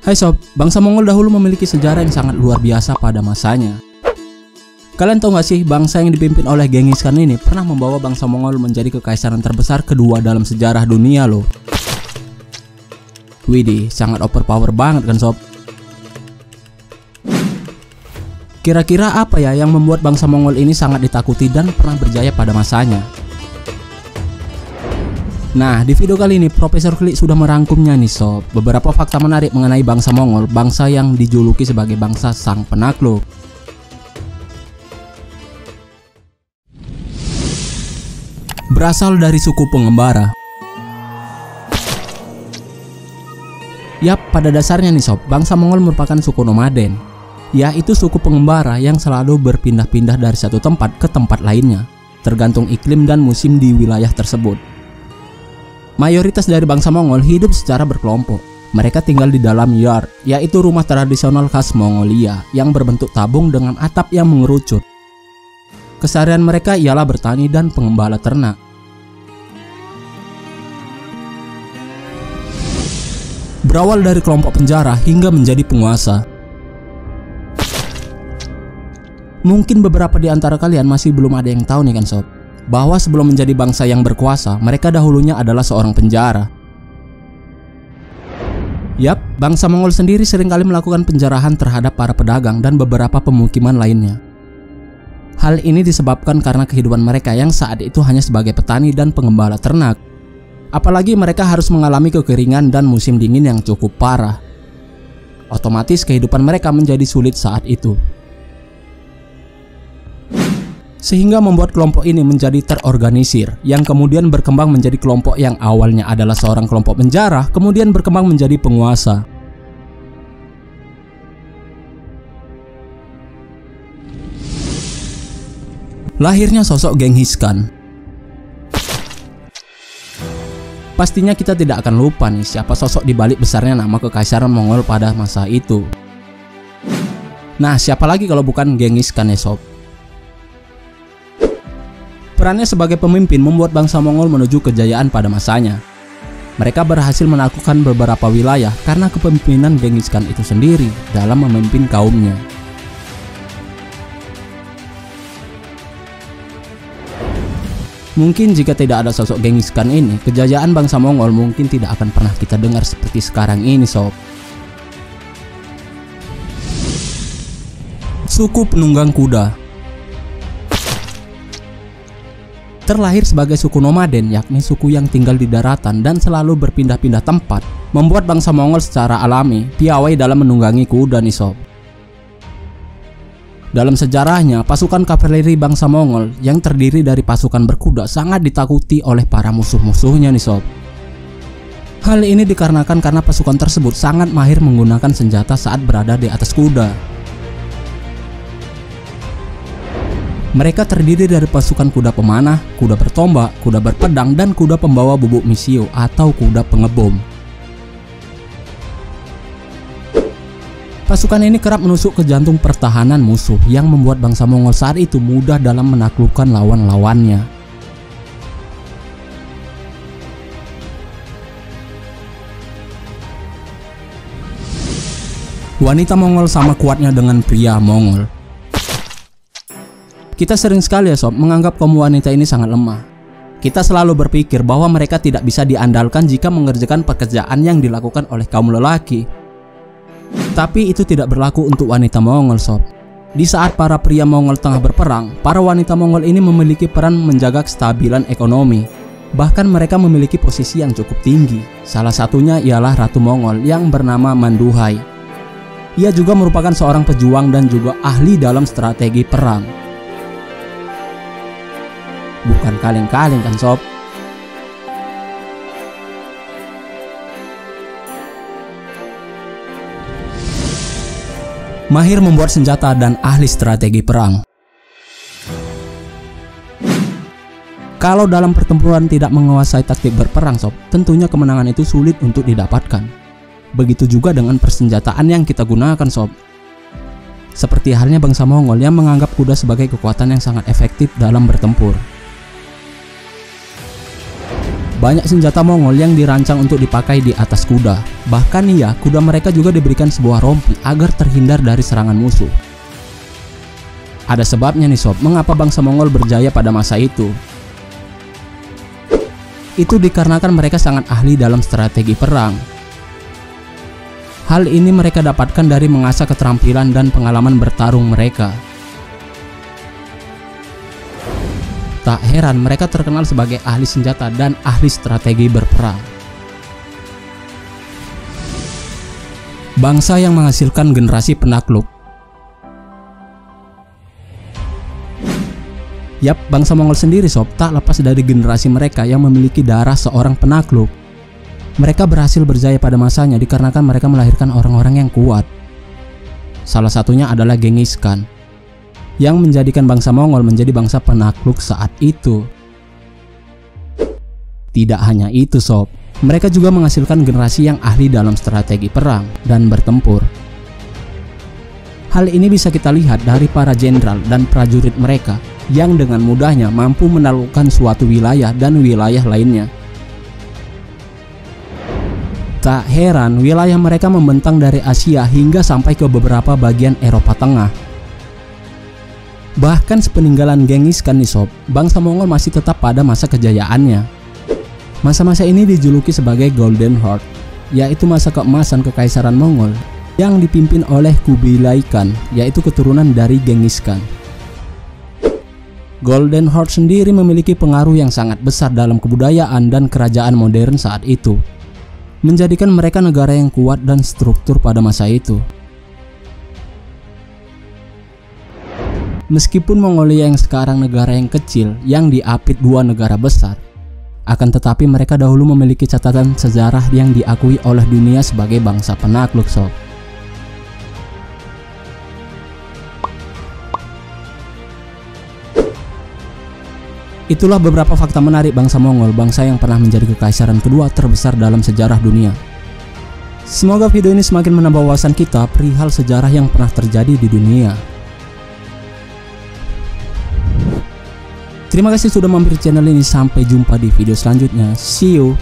Hai sob, bangsa Mongol dahulu memiliki sejarah yang sangat luar biasa pada masanya. Kalian tahu gak sih, bangsa yang dipimpin oleh Genghis Khan ini pernah membawa bangsa Mongol menjadi kekaisaran terbesar kedua dalam sejarah dunia loh. Widih, sangat overpower banget kan sob. Kira-kira apa ya yang membuat bangsa Mongol ini sangat ditakuti dan pernah berjaya pada masanya? Nah, di video kali ini Profesor Klik sudah merangkumnya nih sob. Beberapa fakta menarik mengenai bangsa Mongol, bangsa yang dijuluki sebagai bangsa sang penakluk. Berasal dari suku pengembara. Yap, pada dasarnya nih sob, bangsa Mongol merupakan suku nomaden, yaitu suku pengembara yang selalu berpindah-pindah dari satu tempat ke tempat lainnya, tergantung iklim dan musim di wilayah tersebut. Mayoritas dari bangsa Mongol hidup secara berkelompok. Mereka tinggal di dalam yard, yaitu rumah tradisional khas Mongolia yang berbentuk tabung dengan atap yang mengerucut. Keseharian mereka ialah bertani dan pengembala ternak. Berawal dari kelompok penjara hingga menjadi penguasa. Mungkin beberapa di antara kalian masih belum ada yang tahu nih kan sob, bahwa sebelum menjadi bangsa yang berkuasa, mereka dahulunya adalah seorang penjara. Yap, bangsa Mongol sendiri seringkali melakukan penjarahan terhadap para pedagang dan beberapa pemukiman lainnya. Hal ini disebabkan karena kehidupan mereka yang saat itu hanya sebagai petani dan pengembala ternak. Apalagi mereka harus mengalami kekeringan dan musim dingin yang cukup parah. Otomatis kehidupan mereka menjadi sulit saat itu, sehingga membuat kelompok ini menjadi terorganisir, yang kemudian berkembang menjadi kelompok yang awalnya adalah seorang kelompok penjara, kemudian berkembang menjadi penguasa. Lahirnya sosok Genghis Khan. Pastinya kita tidak akan lupa nih siapa sosok di balik besarnya nama kekaisaran Mongol pada masa itu. Nah, siapa lagi kalau bukan Genghis Khan ya sob. Perannya sebagai pemimpin membuat bangsa Mongol menuju kejayaan pada masanya. Mereka berhasil menaklukkan beberapa wilayah karena kepemimpinan Genghis Khan itu sendiri dalam memimpin kaumnya. Mungkin jika tidak ada sosok Genghis Khan ini, kejayaan bangsa Mongol mungkin tidak akan pernah kita dengar seperti sekarang ini sob. Suku penunggang kuda. Terlahir sebagai suku nomaden, yakni suku yang tinggal di daratan dan selalu berpindah-pindah tempat, membuat bangsa Mongol secara alami piawai dalam menunggangi kuda nih sob. Dalam sejarahnya, pasukan kavaleri bangsa Mongol yang terdiri dari pasukan berkuda sangat ditakuti oleh para musuh-musuhnya nih sob. Hal ini dikarenakan karena pasukan tersebut sangat mahir menggunakan senjata saat berada di atas kuda. Mereka terdiri dari pasukan kuda pemanah, kuda bertombak, kuda berpedang, dan kuda pembawa bubuk misio atau kuda pengebom. Pasukan ini kerap menusuk ke jantung pertahanan musuh yang membuat bangsa Mongol saat itu mudah dalam menaklukkan lawan-lawannya. Wanita Mongol sama kuatnya dengan pria Mongol. Kita sering sekali ya sob menganggap kaum wanita ini sangat lemah. Kita selalu berpikir bahwa mereka tidak bisa diandalkan jika mengerjakan pekerjaan yang dilakukan oleh kaum lelaki. Tapi itu tidak berlaku untuk wanita Mongol sob. Di saat para pria Mongol tengah berperang, para wanita Mongol ini memiliki peran menjaga kestabilan ekonomi. Bahkan mereka memiliki posisi yang cukup tinggi. Salah satunya ialah Ratu Mongol yang bernama Manduhai. Ia juga merupakan seorang pejuang dan juga ahli dalam strategi perang. Bukan kaleng-kaleng kan sob. Mahir membuat senjata dan ahli strategi perang. Kalau dalam pertempuran tidak menguasai taktik berperang sob, tentunya kemenangan itu sulit untuk didapatkan. Begitu juga dengan persenjataan yang kita gunakan sob. Seperti halnya bangsa Mongol yang menganggap kuda sebagai kekuatan yang sangat efektif dalam bertempur. banyak senjata Mongol yang dirancang untuk dipakai di atas kuda. Bahkan ya, kuda mereka juga diberikan sebuah rompi agar terhindar dari serangan musuh. Ada sebabnya nih sob, mengapa bangsa Mongol berjaya pada masa itu. Itu dikarenakan mereka sangat ahli dalam strategi perang. Hal ini mereka dapatkan dari mengasah keterampilan dan pengalaman bertarung mereka. Tak heran mereka terkenal sebagai ahli senjata dan ahli strategi berperang. Bangsa yang menghasilkan generasi penakluk. Yap, bangsa Mongol sendiri sob tak lepas dari generasi mereka yang memiliki darah seorang penakluk. Mereka berhasil berjaya pada masanya dikarenakan mereka melahirkan orang-orang yang kuat. Salah satunya adalah Genghis Khan, yang menjadikan bangsa Mongol menjadi bangsa penakluk saat itu. Tidak hanya itu sob, mereka juga menghasilkan generasi yang ahli dalam strategi perang dan bertempur. Hal ini bisa kita lihat dari para jenderal dan prajurit mereka yang dengan mudahnya mampu menaklukkan suatu wilayah dan wilayah lainnya. Tak heran wilayah mereka membentang dari Asia hingga sampai ke beberapa bagian Eropa Tengah. Bahkan sepeninggalan Genghis Khan nih sob, bangsa Mongol masih tetap pada masa kejayaannya. Masa-masa ini dijuluki sebagai Golden Horde, yaitu masa keemasan kekaisaran Mongol yang dipimpin oleh Kubilai Khan, yaitu keturunan dari Genghis Khan. Golden Horde sendiri memiliki pengaruh yang sangat besar dalam kebudayaan dan kerajaan modern saat itu, menjadikan mereka negara yang kuat dan struktur pada masa itu. Meskipun Mongolia yang sekarang negara yang kecil yang diapit dua negara besar, akan tetapi mereka dahulu memiliki catatan sejarah yang diakui oleh dunia sebagai bangsa penakluk sob. Itulah beberapa fakta menarik bangsa Mongol, bangsa yang pernah menjadi kekaisaran kedua terbesar dalam sejarah dunia. Semoga video ini semakin menambah wawasan kita perihal sejarah yang pernah terjadi di dunia. Terima kasih sudah mampir channel ini. Sampai jumpa di video selanjutnya. See you.